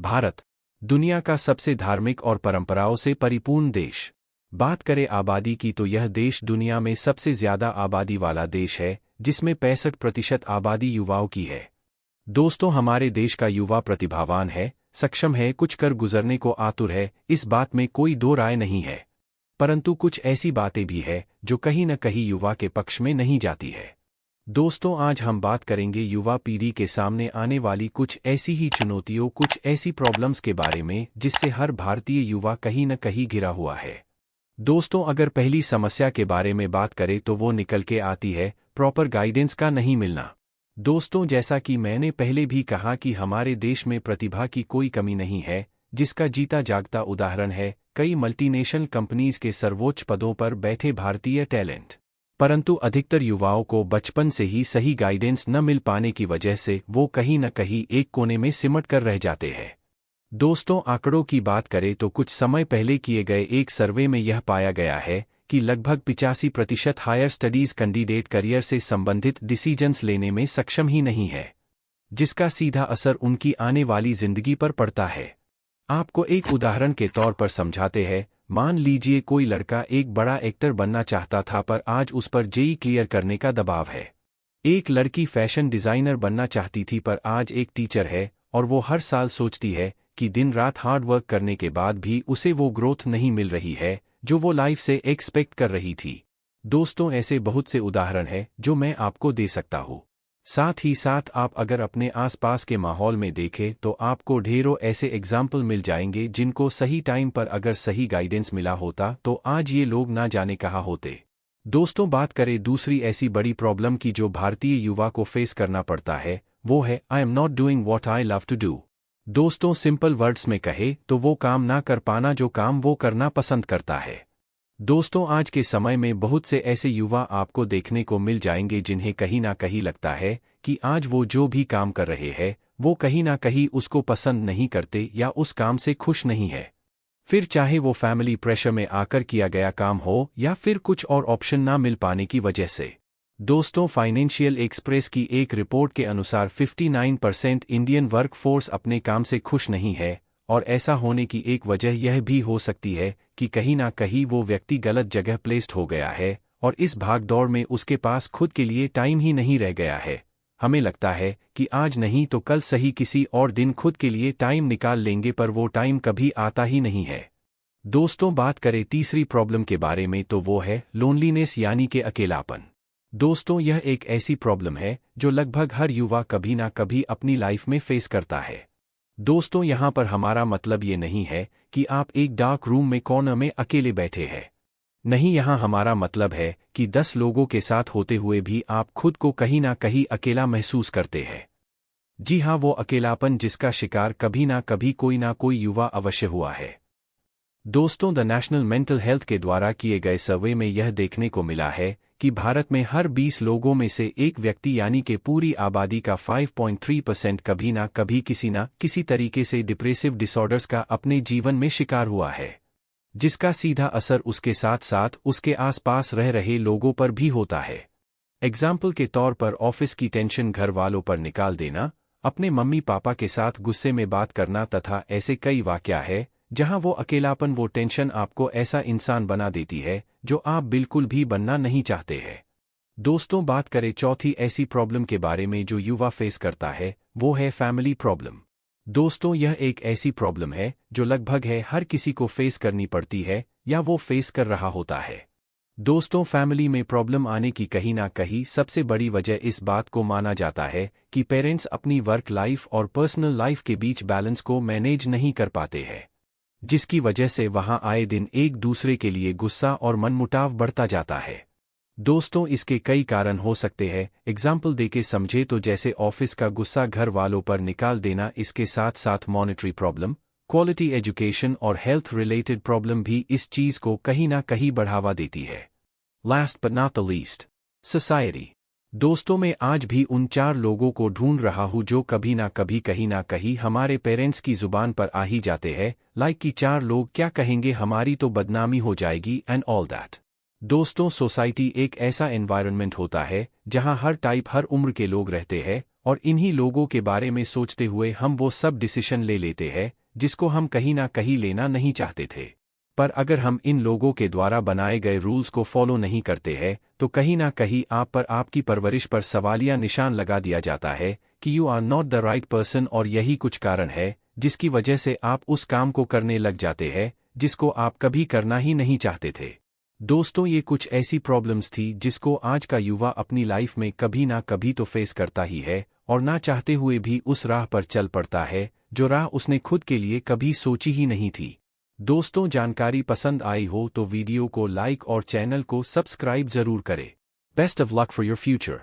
भारत दुनिया का सबसे धार्मिक और परंपराओं से परिपूर्ण देश। बात करें आबादी की तो यह देश दुनिया में सबसे ज्यादा आबादी वाला देश है, जिसमें 65% आबादी युवाओं की है। दोस्तों, हमारे देश का युवा प्रतिभावान है, सक्षम है, कुछ कर गुजरने को आतुर है, इस बात में कोई दो राय नहीं है। परंतु कुछ ऐसी बातें भी है जो कहीं न कहीं युवा के पक्ष में नहीं जाती है। दोस्तों, आज हम बात करेंगे युवा पीढ़ी के सामने आने वाली कुछ ऐसी ही चुनौतियों, कुछ ऐसी प्रॉब्लम्स के बारे में जिससे हर भारतीय युवा कहीं न कहीं घिरा हुआ है। दोस्तों, अगर पहली समस्या के बारे में बात करें तो वो निकल के आती है प्रॉपर गाइडेंस का नहीं मिलना। दोस्तों, जैसा कि मैंने पहले भी कहा कि हमारे देश में प्रतिभा की कोई कमी नहीं है, जिसका जीता जागता उदाहरण है कई मल्टीनेशनल कंपनीज के सर्वोच्च पदों पर बैठे भारतीय टैलेंट। परंतु अधिकतर युवाओं को बचपन से ही सही गाइडेंस न मिल पाने की वजह से वो कहीं न कहीं एक कोने में सिमट कर रह जाते हैं। दोस्तों, आंकड़ों की बात करें तो कुछ समय पहले किए गए एक सर्वे में यह पाया गया है कि लगभग 85% हायर स्टडीज कैंडिडेट करियर से संबंधित डिसीजंस लेने में सक्षम ही नहीं है, जिसका सीधा असर उनकी आने वाली जिंदगी पर पड़ता है। आपको एक उदाहरण के तौर पर समझाते हैं। मान लीजिए कोई लड़का एक बड़ा एक्टर बनना चाहता था, पर आज उस पर जेईई क्लियर करने का दबाव है। एक लड़की फैशन डिजाइनर बनना चाहती थी, पर आज एक टीचर है और वो हर साल सोचती है कि दिन रात हार्ड वर्क करने के बाद भी उसे वो ग्रोथ नहीं मिल रही है जो वो लाइफ से एक्सपेक्ट कर रही थी। दोस्तों, ऐसे बहुत से उदाहरण हैं जो मैं आपको दे सकता हूँ। साथ ही साथ आप अगर अपने आसपास के माहौल में देखें तो आपको ढेरों ऐसे एग्जाम्पल मिल जाएंगे जिनको सही टाइम पर अगर सही गाइडेंस मिला होता तो आज ये लोग ना जाने कहाँ होते। दोस्तों, बात करें दूसरी ऐसी बड़ी प्रॉब्लम की जो भारतीय युवा को फेस करना पड़ता है, वो है I am not doing what I love to do. दोस्तों, सिंपल वर्ड्स में कहे तो वो काम ना कर पाना जो काम वो करना पसंद करता है। दोस्तों, आज के समय में बहुत से ऐसे युवा आपको देखने को मिल जाएंगे जिन्हें कहीं ना कहीं लगता है कि आज वो जो भी काम कर रहे हैं वो कहीं ना कहीं उसको पसंद नहीं करते या उस काम से खुश नहीं है। फिर चाहे वो फैमिली प्रेशर में आकर किया गया काम हो या फिर कुछ और ऑप्शन ना मिल पाने की वजह से। दोस्तों, फाइनेंशियल एक्सप्रेस की एक रिपोर्ट के अनुसार 59% इंडियन वर्कफोर्स अपने काम से खुश नहीं है, और ऐसा होने की एक वजह यह भी हो सकती है कि कहीं ना कहीं वो व्यक्ति गलत जगह प्लेस्ड हो गया है और इस भागदौड़ में उसके पास खुद के लिए टाइम ही नहीं रह गया है। हमें लगता है कि आज नहीं तो कल सही किसी और दिन खुद के लिए टाइम निकाल लेंगे, पर वो टाइम कभी आता ही नहीं है। दोस्तों, बात करें तीसरी प्रॉब्लम के बारे में तो वो है लोनलीनेस यानी कि अकेलापन। दोस्तों, यह एक ऐसी प्रॉब्लम है जो लगभग हर युवा कभी ना कभी अपनी लाइफ में फेस करता है। दोस्तों, यहाँ पर हमारा मतलब ये नहीं है कि आप एक डार्क रूम में कॉर्नर में अकेले बैठे हैं। नहीं, यहाँ हमारा मतलब है कि 10 लोगों के साथ होते हुए भी आप खुद को कहीं ना कहीं अकेला महसूस करते हैं। जी हाँ, वो अकेलापन जिसका शिकार कभी ना कभी कोई ना कोई युवा अवश्य हुआ है। दोस्तों, द नेशनल मेंटल हेल्थ के द्वारा किए गए सर्वे में यह देखने को मिला है कि भारत में हर 20 लोगों में से एक व्यक्ति यानी कि पूरी आबादी का 5.3% कभी ना कभी किसी ना किसी तरीके से डिप्रेसिव डिसऑर्डर्स का अपने जीवन में शिकार हुआ है, जिसका सीधा असर उसके साथ साथ उसके आसपास रह रहे लोगों पर भी होता है। एग्जाम्पल के तौर पर ऑफिस की टेंशन घर वालों पर निकाल देना, अपने मम्मी पापा के साथ गुस्से में बात करना तथा ऐसे कई वाकया है जहां वो अकेलापन, वो टेंशन आपको ऐसा इंसान बना देती है जो आप बिल्कुल भी बनना नहीं चाहते हैं। दोस्तों, बात करें चौथी ऐसी प्रॉब्लम के बारे में जो युवा फेस करता है, वो है फैमिली प्रॉब्लम। दोस्तों, यह एक ऐसी प्रॉब्लम है जो लगभग है हर किसी को फेस करनी पड़ती है या वो फेस कर रहा होता है। दोस्तों, फैमिली में प्रॉब्लम आने की कहीं ना कहीं सबसे बड़ी वजह इस बात को माना जाता है कि पेरेंट्स अपनी वर्क लाइफ और पर्सनल लाइफ के बीच बैलेंस को मैनेज नहीं कर पाते हैं, जिसकी वजह से वहां आए दिन एक दूसरे के लिए गुस्सा और मनमुटाव बढ़ता जाता है। दोस्तों, इसके कई कारण हो सकते हैं। एग्जाम्पल देके समझे तो जैसे ऑफिस का गुस्सा घर वालों पर निकाल देना, इसके साथ साथ मॉनेटरी प्रॉब्लम, क्वालिटी एजुकेशन और हेल्थ रिलेटेड प्रॉब्लम भी इस चीज को कहीं ना कहीं बढ़ावा देती है। Last but not the least, society. दोस्तों, मैं आज भी उन 4 लोगों को ढूंढ रहा हूं जो कभी ना कभी कहीं ना कहीं हमारे पेरेंट्स की जुबान पर आ ही जाते हैं, लाइक कि 4 लोग क्या कहेंगे, हमारी तो बदनामी हो जाएगी एंड ऑल दैट। दोस्तों, सोसाइटी एक ऐसा एनवायरनमेंट होता है जहां हर टाइप, हर उम्र के लोग रहते हैं और इन्हीं लोगों के बारे में सोचते हुए हम वो सब डिसीजन ले लेते हैं जिसको हम कहीं ना कहीं लेना नहीं चाहते थे। पर अगर हम इन लोगों के द्वारा बनाए गए रूल्स को फॉलो नहीं करते हैं तो कहीं ना कहीं आप पर आपकी परवरिश पर सवालिया निशान लगा दिया जाता है कि you are not the right person, और यही कुछ कारण है जिसकी वजह से आप उस काम को करने लग जाते हैं जिसको आप कभी करना ही नहीं चाहते थे। दोस्तों, ये कुछ ऐसी प्रॉब्लम्स थी जिसको आज का युवा अपनी लाइफ में कभी ना कभी तो फेस करता ही है और ना चाहते हुए भी उस राह पर चल पड़ता है जो राह उसने खुद के लिए कभी सोची ही नहीं थी। दोस्तों, जानकारी पसंद आई हो तो वीडियो को लाइक और चैनल को सब्सक्राइब जरूर करें। Best of luck for your future.